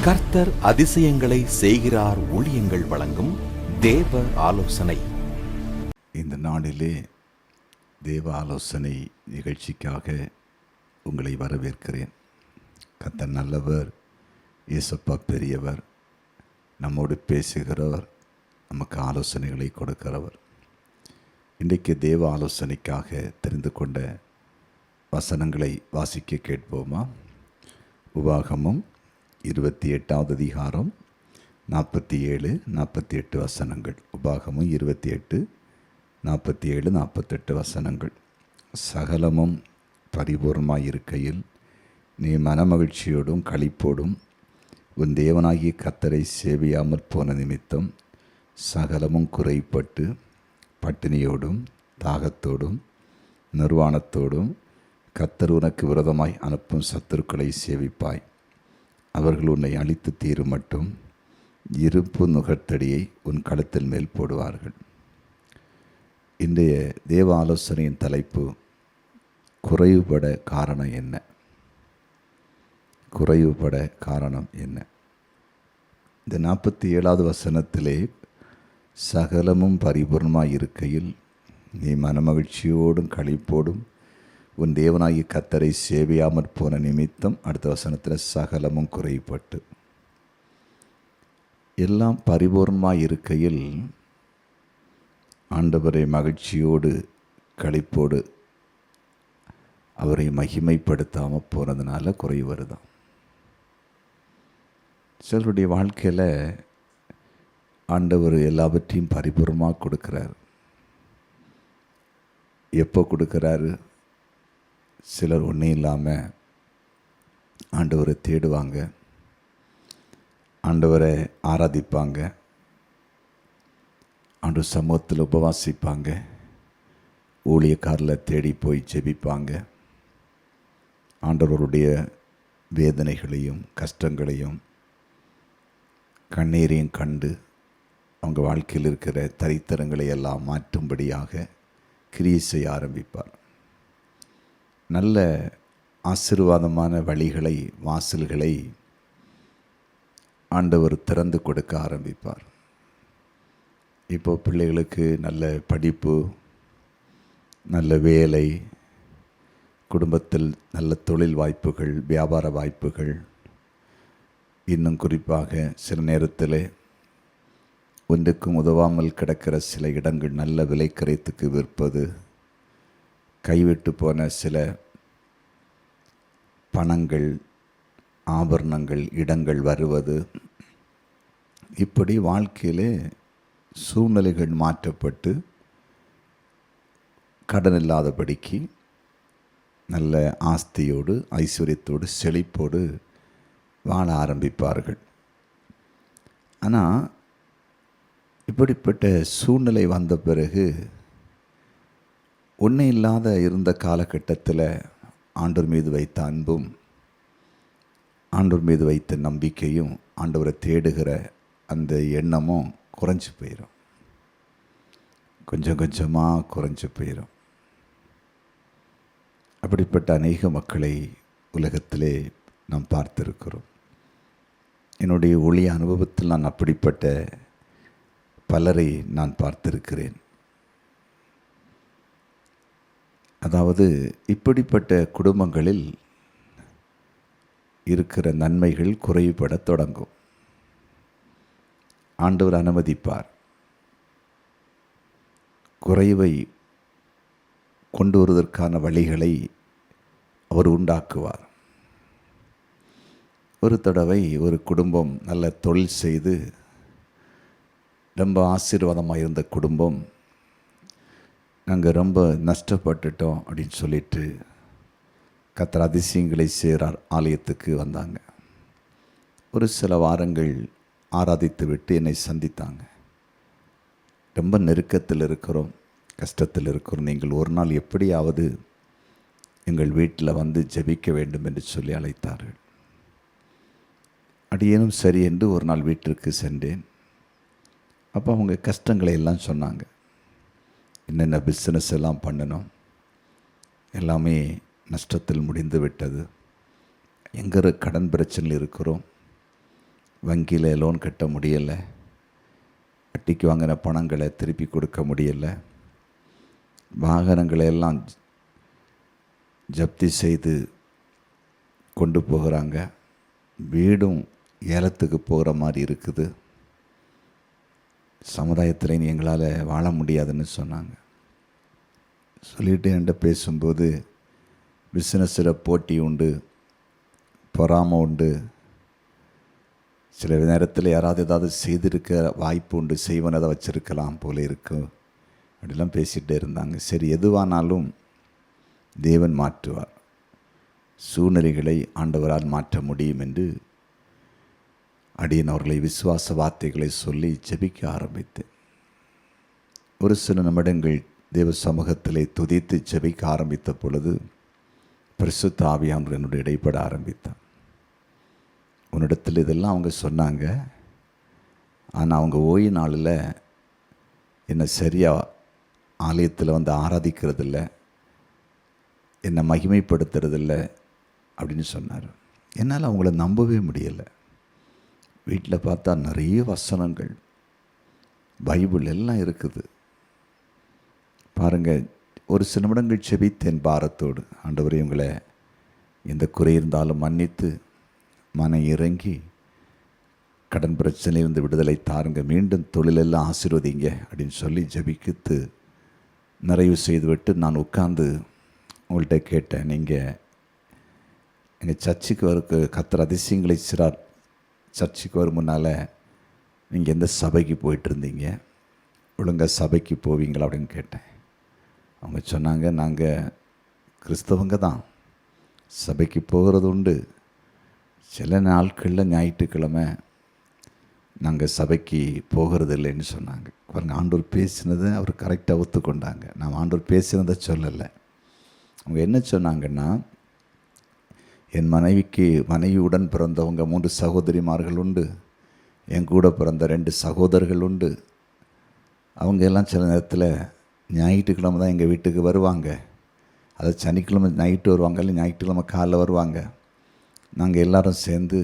கர்த்தர் அதிசயங்களை செய்கிறார் ஊழியங்கள் வழங்கும் தேவ ஆலோசனை. இந்த நாளிலே தேவ ஆலோசனை நிகழ்ச்சிக்காக உங்களை வரவேற்கிறேன். கர்த்தர் நல்லவர், இயேசப்பா பெரியவர், நம்மோடு பேசுகிறவர், நமக்கு ஆலோசனைகளை கொடுக்கிறவர். இன்றைக்கு தேவ ஆலோசனைக்காக தெரிந்து கொண்ட வசனங்களை வாசிக்க கேட்போமா? உபாகமம் 28வது அதிகாரம் 47-48 வசனங்கள். உபாகமும் 28, 47, 48 வசனங்கள். சகலமும் பரிபூர்ணமாயிருக்கையில் நீ மனமகிழ்ச்சியோடும் களிப்போடும் உன் தேவனாகிய கர்த்தரை சேவியாமற் போன நிமித்தம் சகலமும் குறைப்பட்டு பட்டினியோடும் தாகத்தோடும் நிர்வாணத்தோடும் கர்த்தர் உனக்கு விரோதமாய் அனுப்பும் சத்துருக்களை சேவிப்பாய். அவர்கள் உன்னை அழித்து தீரும் மட்டும் இருப்பு நுகர்த்தடியை உன் கழுத்தில் மேல் போடுவார்கள். இன்றைய தேவ ஆலோசனையின் தலைப்பு, குறைவுபட காரணம் என்ன? குறைவுபட காரணம் என்ன? இந்த 47வது வசனத்திலே சகலமும் பரிபூர்ணமாய் இருக்கையில் நீ மனமகிழ்ச்சியோடும் களிப்போடும் உன் தேவனாகிய கர்த்தரை சேவியாமற் போன நிமித்தம், அடுத்த வசனத்தில் சகலமும் குறைப்பட்டு. எல்லாம் பரிபூர்ணமாய் இருக்கையில் ஆண்டவரை மகிழ்ச்சியோடு களிப்போடு அவரை மகிமைப்படுத்தாமல் போனதுனால குறைவு வருதான். சிலருடைய வாழ்க்கையில் ஆண்டவர் எல்லாவற்றையும் பரிபூர்ணமாக கொடுக்குறாரு. எப்போ கொடுக்குறாரு? சிலர் ஒன்றும் இல்லாமல் ஆண்டவரை தேடுவாங்க, ஆண்டவரை ஆராதிப்பாங்க, ஆண்டவர் சமூகத்தில் உபவாசிப்பாங்க, ஊழியக்காரில் தேடி போய் ஜெபிப்பாங்க. ஆண்டவருடைய வேதனைகளையும் கஷ்டங்களையும் கண்ணீரையும் கண்டு அவங்க வாழ்க்கையில் இருக்கிற தரித்திரங்களை எல்லாம் மாற்றும்படியாக கிரியை செய்ய ஆரம்பிப்பார். நல்ல ஆசீர்வாதமான வழிகளை, வாசல்களை ஆண்டவர் திறந்து கொடுக்க ஆரம்பிப்பார். இப்போ பிள்ளைகளுக்கு நல்ல படிப்பு, நல்ல வேலை, குடும்பத்தில் நல்ல தொழில் வாய்ப்புகள், வியாபார வாய்ப்புகள், இன்னும் குறிப்பாக சில நேரத்தில் ஒன்றுக்கும் உதவாமல் கிடக்கிற சில இடங்கள் நல்ல விலைக்கரைத்துக்கு விற்பது, கைவிட்டு போன சில பணங்கள், ஆபரணங்கள், இடங்கள் வருவது, இப்படி வாழ்க்கையிலே சூழ்நிலைகள் மாற்றப்பட்டு கடன் இல்லாதபடிக்கு நல்ல ஆஸ்தியோடு ஐஸ்வர்யத்தோடு செழிப்போடு வாழ ஆரம்பிப்பார்கள். ஆனால் இப்படிப்பட்ட சூழ்நிலை வந்த பிறகு ஒன்றும் இல்லாத இருந்த காலகட்டத்தில் ஆண்டவர் மீது வைத்த அன்பும், ஆண்டவர் மீது வைத்த நம்பிக்கையும், ஆண்டவரை தேடுகிற அந்த எண்ணமும் குறைஞ்சி போயிடும். கொஞ்சம் கொஞ்சமாக குறைஞ்சி போயிடும். அப்படிப்பட்ட அநேக மக்களை உலகத்திலே நாம் பார்த்திருக்கிறோம். என்னுடைய ஊழிய அனுபவத்தில் நான் அப்படிப்பட்ட பலரை நான் பார்த்திருக்கிறேன். அதாவது இப்படிப்பட்ட குடும்பங்களில் இருக்கிற நன்மைகள் குறைபட தொடங்கும். ஆண்டவர் அனுமதிப்பார். குறைவை கொண்டு வருவதற்கான வழிகளை அவர் உண்டாக்குவார். ஒரு தடவை ஒரு குடும்பம் நல்ல தொழில் செய்து ரொம்ப ஆசீர்வாதமாக இருந்த குடும்பம், நாங்கள் ரொம்ப நஷ்டப்பட்டுட்டோம் அப்படின்னு சொல்லிட்டு கர்த்தர் அதிசயங்களை செய்கிறார் ஆலயத்துக்கு வந்தாங்க. ஒரு சில வாரங்கள் ஆராதித்து விட்டு என்னை சந்தித்தாங்க. ரொம்ப நெருக்கத்தில் இருக்கிறோம், கஷ்டத்தில் இருக்கிறோம், நீங்கள் ஒரு நாள் எப்படியாவது எங்கள் வீட்டில் வந்து ஜெபிக்க வேண்டும் என்று சொல்லி அழைத்தார்கள். அடியேனும் சரி என்று ஒரு நாள் வீட்டிற்கு சென்றேன். அப்போ அவங்க கஷ்டங்களை எல்லாம் சொன்னாங்க. என்னென்ன பிஸ்னஸ் எல்லாம் பண்ணணும், எல்லாமே நஷ்டத்தில் முடிந்து விட்டது, எங்கே கடன் பிரச்சனையில் இருக்கிறோம், வங்கியில் லோன் கட்ட முடியலை, வட்டிக்கு வாங்கின பணங்களை திருப்பி கொடுக்க முடியலை, வாகனங்களை எல்லாம் ஜப்தி செய்து கொண்டு போகிறாங்க, வீடும் ஏலத்துக்கு போகிற மாதிரி இருக்குது, சமுதாயத்தில் இனி எங்களால் வாழ முடியாதுன்னு சொன்னாங்க. சொல்லிவிட்டு என்கிட்ட பேசும்போது பிஸ்னஸில் போட்டி உண்டு, பொறாமை உண்டு, சில நேரத்தில் யாராவது ஏதாவது செய்திருக்க வாய்ப்பு உண்டு, செய்வன் அதை வச்சிருக்கலாம் போல இருக்கும் அப்படிலாம் பேசிகிட்டே இருந்தாங்க. சரி, எதுவானாலும் தேவன் மாற்றுவார், சூழ்நிலைகளை ஆண்டவரால் மாற்ற முடியும் என்று அடியேன் அவர்களை விசுவாச வார்த்தைகளை சொல்லி ஜெபிக்க ஆரம்பித்தேன். ஒரு சில நிமிடங்கள் தேவ சமூகத்திலே துதித்து ஜெபிக்க ஆரம்பித்த பொழுது பரிசுத்த ஆவியானவர் என்னுடைய இடைப்பட ஆரம்பித்தார். உன்னிடத்தில் இதெல்லாம் அவங்க சொன்னாங்க, ஆனால் அவங்க ஓய்வு நாளில் என்னை சரியாக ஆலயத்தில் வந்து ஆராதிக்கிறதில்ல, என்னை மகிமைப்படுத்துறதில்ல அப்படின்னு சொன்னார். என்னால் அவங்கள நம்பவே முடியலை. வீட்டில் பார்த்தா நிறைய வசனங்கள், பைபிள் எல்லாம் இருக்குது. பாருங்கள், ஒரு சில நிமிடங்கள் செபித்தேன் பாரத்தோடு. ஆண்டவரே, இவங்களை எந்த குறை இருந்தாலும் மன்னித்து மனம் இறங்கி கடன் பிரச்சனையிலிருந்து விடுதலை தாருங்க, மீண்டும் தொழிலெல்லாம் ஆசீர்வதிங்க அப்படின்னு சொல்லி ஜெபிக்கித்து நிறைவு செய்துவிட்டு நான் உட்கார்ந்து உங்கள்கிட்ட கேட்டேன், நீங்கள் எங்கள் சர்ச்சுக்கு வர கர்த்தர் அதிசயங்களை சிறார் சர்ச்சுக்கு வரும் முன்னால் நீங்கள் எந்த சபைக்கு போயிட்டு இருந்தீங்க, ஒழுங்காக சபைக்கு போவீங்களா அப்படின்னு கேட்டேன். அவங்க சொன்னாங்க, நாங்கள் கிறிஸ்தவங்க தான், சபைக்கு போகிறது உண்டு, சில நாட்களில் ஞாயிற்றுக்கிழமை நாங்கள் சபைக்கு போகிறது இல்லைன்னு சொன்னாங்க. பாருங்கள், ஆண்டவர் பேசினதை அவர் கரெக்டாக ஒத்துக்கொண்டாங்க. நான் ஆண்டவர் பேசினதை சொல்லலை. அவங்க என்ன சொன்னாங்கன்னா, என் மனைவியுடன் பிறந்தவங்க 3 சகோதரிமார்கள் உண்டு, என் கூட பிறந்த 2 சகோதரர்கள் உண்டு. அவங்க எல்லாம் சில நேரத்தில் ஞாயிற்றுக்கிழமை தான் எங்கள் வீட்டுக்கு வருவாங்க. அது சனிக்கிழமை நைட்டு வருவாங்க, இல்லை ஞாயிற்றுக்கிழமை காலைல வருவாங்க. நாங்கள் எல்லோரும் சேர்ந்து,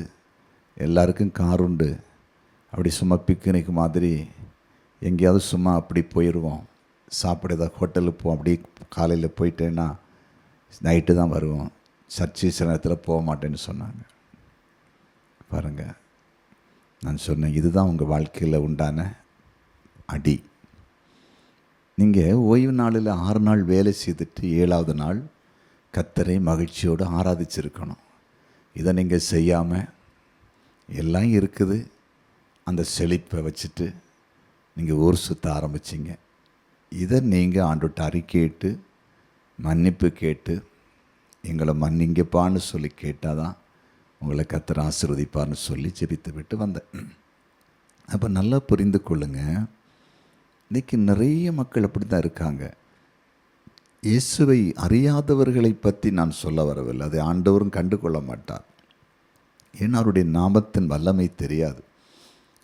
எல்லாருக்கும் கார் உண்டு, அப்படி சும்மா பிக்னிக் மாதிரி எங்கேயாவது சும்மா அப்படி போயிடுவோம். சாப்பிட ஏதாவது ஹோட்டலுக்கு போவோம். அப்படி காலையில் போயிட்டேன்னா நைட்டு தான் வருவோம். சர்ச்சு சில நேரத்தில் போக மாட்டேன்னு சொன்னாங்க. பாருங்கள், நான் சொன்னேன், இதுதான் உங்கள் வாழ்க்கையில் உண்டான அடி. நீங்கள் ஓய்வு நாளில் 6 நாள் வேலை செய்துட்டு 7ஆவது நாள் கர்த்தரை மகிழ்ச்சியோடு ஆராதிச்சிருக்கணும். இதை நீங்கள் செய்யாமல் எல்லாம் இருக்குது அந்த செழிப்பை வச்சுட்டு நீங்கள் ஊர் சுற்ற ஆரம்பிச்சிங்க. இதை நீங்கள் ஆண்டவர்கிட்ட அறிக்கையிட்டு மன்னிப்பு கேட்டு எங்களை மன்னிங்கப்பான்னு சொல்லி கேட்டால் தான் உங்களை கர்த்தர் ஆசீர்வதிப்பார்னு சொல்லி ஜெபித்து விட்டு வந்தேன். அப்போ நல்லா புரிந்து கொள்ளுங்க, இன்றைக்கி நிறைய மக்கள் அப்படி தான் இருக்காங்க. இயேசுவை அறியாதவர்களை பற்றி நான் சொல்ல வரவில்லை, அதை ஆண்டவரும் கண்டு கொள்ள மாட்டார். ஏன்னா அவருடைய நாமத்தின் வல்லமை தெரியாது,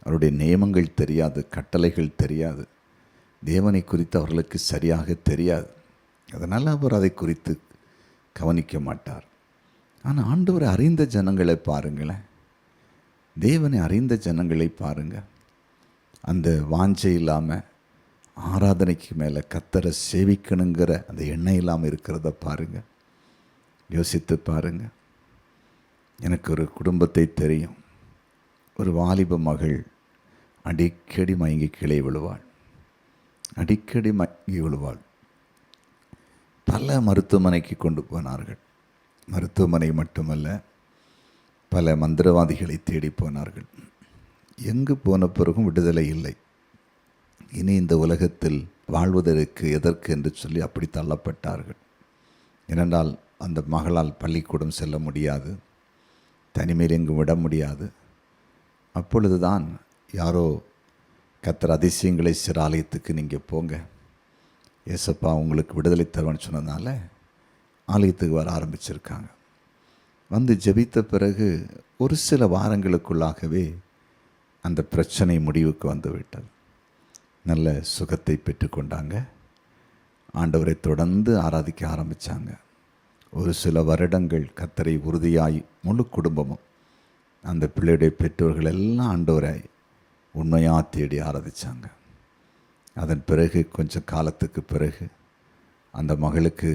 அவருடைய நியமங்கள் தெரியாது, கட்டளைகள் தெரியாது, தேவனை குறித்து அவர்களுக்கு சரியாக தெரியாது. அதனால் அவர் அதை குறித்து கவனிக்க மாட்டார். ஆனால் ஆண்டவரை அறிந்த ஜனங்களை பாருங்களேன், தேவனை அறிந்த ஜனங்களை பாருங்கள், அந்த வாஞ்சை இல்லாமல் ஆராதனைக்கு மேலே கர்த்தரை சேவிக்கணுங்கிற அந்த எண்ணம் இல்லாமல் இருக்கிறத பாருங்கள். யோசித்து பாருங்கள். எனக்கு ஒரு குடும்பத்தை தெரியும். ஒரு வாலிப மகள் அடிக்கடி மயங்கி கீழே விழுவாள், அடிக்கடி மயங்கி விழுவாள். பல மருத்துவமனைக்கு கொண்டு போனார்கள். மருத்துவமனை மட்டுமல்ல, பல மந்திரவாதிகளை தேடி போனார்கள். எங்கு போன பிறகும் விடுதலை இல்லை. இனி இந்த உலகத்தில் வாழ்வதற்கு எதற்கு என்று சொல்லி அப்படி தள்ளப்பட்டார்கள். ஏனென்றால் அந்த மகளால் பள்ளிக்கூடம் செல்ல முடியாது, தனிமையில் எங்கும் விட முடியாது. அப்பொழுதுதான் யாரோ கர்த்தர் அதிசயங்களை சிறாலயத்துக்கு நீங்கள் போங்க, ஏசப்பா உங்களுக்கு விடுதலை தருவான்னு சொன்னதுனால ஆலயத்துக்கு வர ஆரம்பிச்சிருக்காங்க. வந்து ஜெபித்த பிறகு ஒரு சில வாரங்களுக்குள்ளாகவே அந்த பிரச்சனை முடிவுக்கு வந்து விட்டது. நல்ல சுகத்தை பெற்றுக்கொண்டாங்க. ஆண்டவரை தொடர்ந்து ஆராதிக்க ஆரம்பித்தாங்க. ஒரு சில வருடங்கள் கர்த்தரை உறுதியாய் முழு குடும்பமும் அந்த பிள்ளையுடைய பெற்றோர்கள் எல்லாம் ஆண்டவரை உண்மையாக தேடி ஆராதிச்சாங்க. அதன் பிறகு கொஞ்சம் காலத்துக்கு பிறகு அந்த மகளுக்கு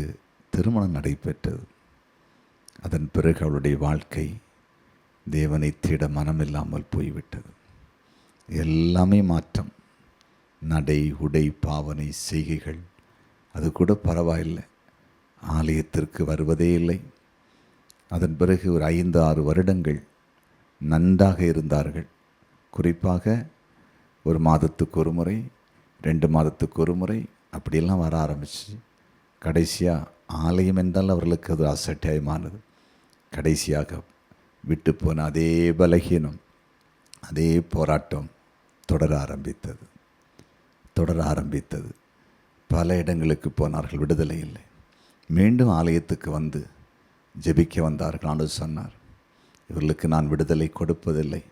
திருமணம் நடைபெற்றது. அதன் பிறகு அவளுடைய வாழ்க்கை தேவனை தேட மனமில்லாமல் போய்விட்டது. எல்லாமே மாற்றம். நடை, உடை, பாவனை, செய்கைகள் அது கூட பரவாயில்லை. ஆலயத்திற்கு வருவதே இல்லை. அதன் பிறகு ஒரு 5-6 வருடங்கள் நன்றாக இருந்தார்கள். குறிப்பாக 1 மாதத்துக்கு ஒரு முறை, 2 மாதத்துக்கு ஒரு முறை அப்படியெல்லாம் வர ஆரம்பிச்சு கடைசியாக ஆலயம் என்றால் அவர்களுக்கு அது அசட்டாயமானது. கடைசியாக விட்டு போன அதே பலகீனம், அதே போராட்டம் தொடர ஆரம்பித்தது. பல இடங்களுக்கு போனார்கள், விடுதலை இல்லை. மீண்டும் ஆலயத்துக்கு வந்து ஜெபிக்க வந்தார்கள். ஆண்டவர் சொன்னார், இவர்களுக்கு நான் விடுதலை கொடுப்பதில்லை.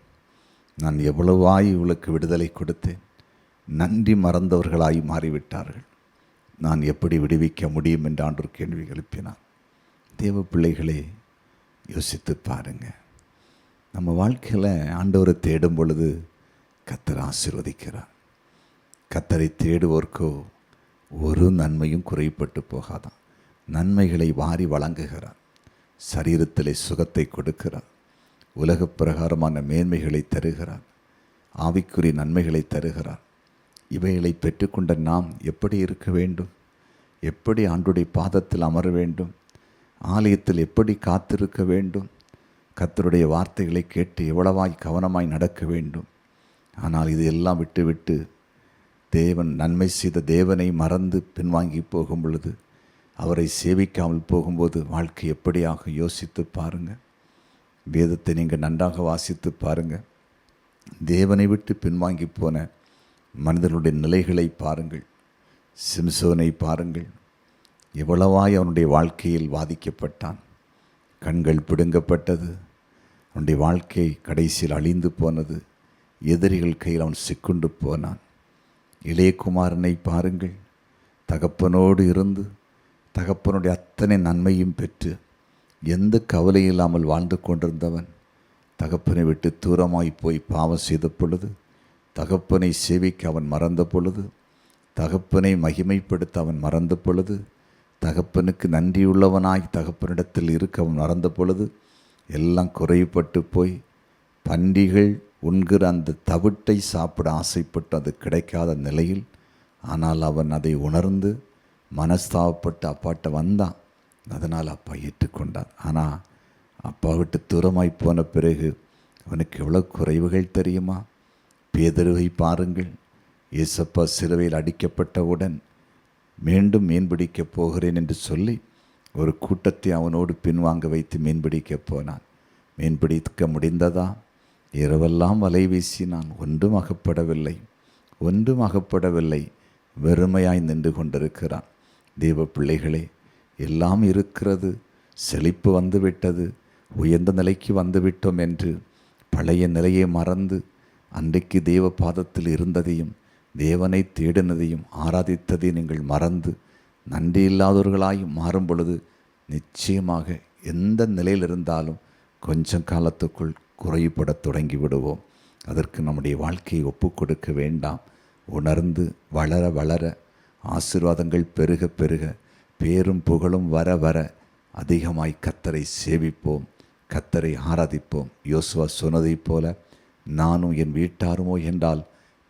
நான் எவ்வளவாய் இவளுக்கு விடுதலை கொடுத்தேன். நன்றி மறந்தவர்களாய் மாறிவிட்டார்கள். நான் எப்படி விடுவிக்க முடியும் என்று ஆண்டவர் கேள்வி எழுப்பினார். தேவ பிள்ளைகளே, யோசித்து பாருங்கள். நம்ம வாழ்க்கையில் ஆண்டவரை தேடும் பொழுது கர்த்தர் ஆசீர்வதிக்கிறார். கர்த்தரை தேடுவோர்க்கோ ஒரு நன்மையும் குறைப்பட்டு போகாதான். நன்மைகளை வாரி வழங்குகிறார். சரீரத்திலே சுகத்தை கொடுக்கிறார். உலக பிரகாரமான மேன்மைகளை தருகிறார். ஆவிக்குரிய நன்மைகளை தருகிறார். இவைகளை பெற்றுக்கொண்ட நாம் எப்படி இருக்க வேண்டும்? எப்படி ஆண்டுடைய பாதத்தில் அமர வேண்டும்? ஆலயத்தில் எப்படி காத்திருக்க வேண்டும்? கர்த்தருடைய வார்த்தைகளை கேட்டு எவ்வளவாய் கவனமாய் நடக்க வேண்டும். ஆனால் இது எல்லாம் விட்டுவிட்டு தேவன் நன்மை செய்த தேவனை மறந்து பின்வாங்கி போகும் பொழுது, அவரை சேவிக்காமல் போகும்போது வாழ்க்கை எப்படியாக யோசித்து பாருங்கள். வேதத்தை நீங்கள் நன்றாக வாசித்து பாருங்கள். தேவனை விட்டு பின்வாங்கி போன மனிதர்களுடைய நிலைகளை பாருங்கள். சிம்சோனை பாருங்கள். எவ்வளவாய் அவனுடைய வாழ்க்கையில் வாதிக்கப்பட்டான். கண்கள் பிடுங்கப்பட்டது. அவனுடைய வாழ்க்கை கடைசியில் அழிந்து போனது. எதிரிகள் கையில் அவன் சிக்குண்டு போனான். இளையகுமாரனை பாருங்கள். தகப்பனோடு இருந்து தகப்பனுடைய அத்தனை நன்மையும் பெற்று எந்த கவலை இல்லாமல் வாழ்ந்து கொண்டிருந்தவன் தகப்பனை விட்டு தூரமாய் போய் பாவம் செய்த பொழுது, தகப்பனை சேவிக்க அவன் மறந்த பொழுது, தகப்பனை மகிமைப்படுத்த அவன் மறந்த பொழுது, தகப்பனுக்கு நன்றியுள்ளவனாய் தகப்பனிடத்தில் இருக்க அவன் மறந்த பொழுது, எல்லாம் குறைபட்டு போய் பன்றிகள் உண்கிற அந்த தவிட்டை சாப்பிட ஆசைப்பட்டு அது கிடைக்காத நிலையில், ஆனால் அவன் அதை உணர்ந்து மனஸ்தாபப்பட்டு அப்பாட்ட வந்தான். அதனால் அப்பா ஏற்றுக்கொண்டார். ஆனால் அப்பா விட்டு தூரமாய் போன பிறகு அவனுக்கு எவ்வளோ குறைவுகள் தெரியுமா? பேதுருவை பாருங்கள். இயேசப்பா சிலுவையில் அடிக்கப்பட்டவுடன் மீண்டும் மீன்பிடிக்கப் போகிறேன் என்று சொல்லி ஒரு கூட்டத்தை அவனோடு பின்வாங்க வைத்து மீன்பிடிக்கப் போனான். மீன்பிடிக்க முடிந்ததா? இரவெல்லாம் வலை வீசினான். ஒன்றும் அகப்படவில்லை. வெறுமையாய் நின்று கொண்டிருக்கிறான். தேவ பிள்ளைகளே, எல்லாம் இருக்கிறது, செழிப்பு வந்துவிட்டது, உயர்ந்த நிலைக்கு வந்துவிட்டோம் என்று பழைய நிலையை மறந்து அன்றைக்கு தேவ பாதத்தில் இருந்ததையும் தேவனை தேடினதையும் ஆராதித்ததை நீங்கள் மறந்து நன்றி இல்லாதவர்களாய் மாறும் பொழுது நிச்சயமாக எந்த நிலையில் இருந்தாலும் கொஞ்சம் காலத்துக்குள் குறைபடத் தொடங்கி விடுவோம். அதற்கு நம்முடைய வாழ்க்கையை ஒப்பு கொடுக்க வேண்டாம். உணர்ந்து வளர வளர ஆசீர்வாதங்கள் பெருக பெருக பேரும் புகழும் வர வர அதிகமாய் கர்த்தரை சேவிப்போம், கர்த்தரை ஆராதிப்போம். யோசுவா சொன்னதைப் போல நானும் என் வீட்டாருமோ என்றால்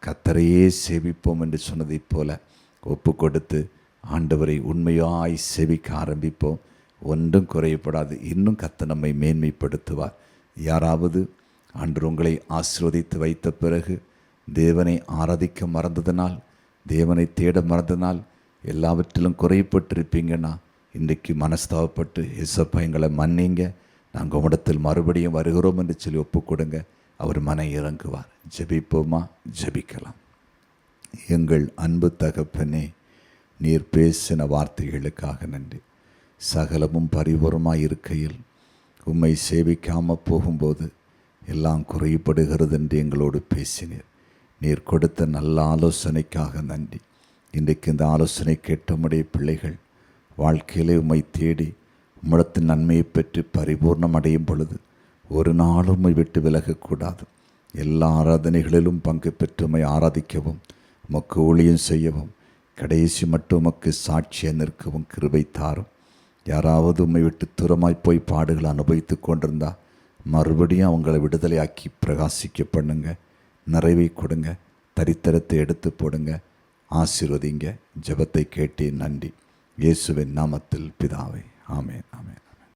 கர்த்தரையே சேவிப்போம் என்று சொன்னதைப் போல ஒப்பு கொடுத்து ஆண்டவரை உண்மையாய் சேவிக்க ஆரம்பிப்போம். ஒன்றும் குறையப்படாது. இன்னும் கர்த்தர் நம்மை மேன்மைப்படுத்துவார். யாராவது ஆண்டு உங்களை ஆசீர்வதித்து வைத்த பிறகு தேவனை ஆராதிக்க மறந்ததனால், தேவனை தேட மறந்ததனால் எல்லாவற்றிலும் குறைப்பட்டிருப்பீங்கன்னா இன்றைக்கு மனஸ்தாபப்பட்டு ஏசப்பா எங்களை மன்னிங்க, நாங்கள் உம்மிடத்தில் மறுபடியும் வருகிறோம் என்று சொல்லி ஒப்பு கொடுங்க. அவர் மன இறங்குவார். ஜெபிப்போமா? ஜெபிக்கலாம். எங்கள் அன்பு தகப்பனே, நீர் பேசின வார்த்தைகளுக்காக நன்றி. சகலமும் பரிபூரமாய் இருக்கையில் உம்மை சேவிக்காமல் போகும்போது எல்லாம் குறைபடுகிறது என்று எங்களோடு பேசினீர். நீர் கொடுத்த நல்ல ஆலோசனைக்காக நன்றி. இன்றைக்கு இந்த ஆலோசனை கேட்டமுடைய பிள்ளைகள் வாழ்க்கையிலே உம்மை தேடி உம்மிடத்தின் நன்மையை பெற்று பரிபூர்ணம் அடையும் பொழுது ஒரு நாளும் உம்மை விட்டு விலகக்கூடாது. எல்லா ஆராதனைகளிலும் பங்கு பெற்று உம்மை ஆராதிக்கவும், உமக்கு ஊழியம் செய்யவும், கடைசி மட்டும் உமக்கு சாட்சியாக நிற்கவும் கிருபை தாரும். யாராவது உம்மை விட்டு தூரமாய் போய் பாடுகளை அனுபவித்து கொண்டிருந்தா மறுபடியும் அவங்களை விடுதலையாக்கி பிரகாசிக்க பண்ணுங்க. நிறைவை கொடுங்க. தரித்திரத்தை எடுத்து போடுங்க. ஆசீர்வதிங்க. ஜெபத்தை கேட்டேன். நன்றி. இயேசுவின் நாமத்தில் பிதாவே. ஆமென். ஆமென்.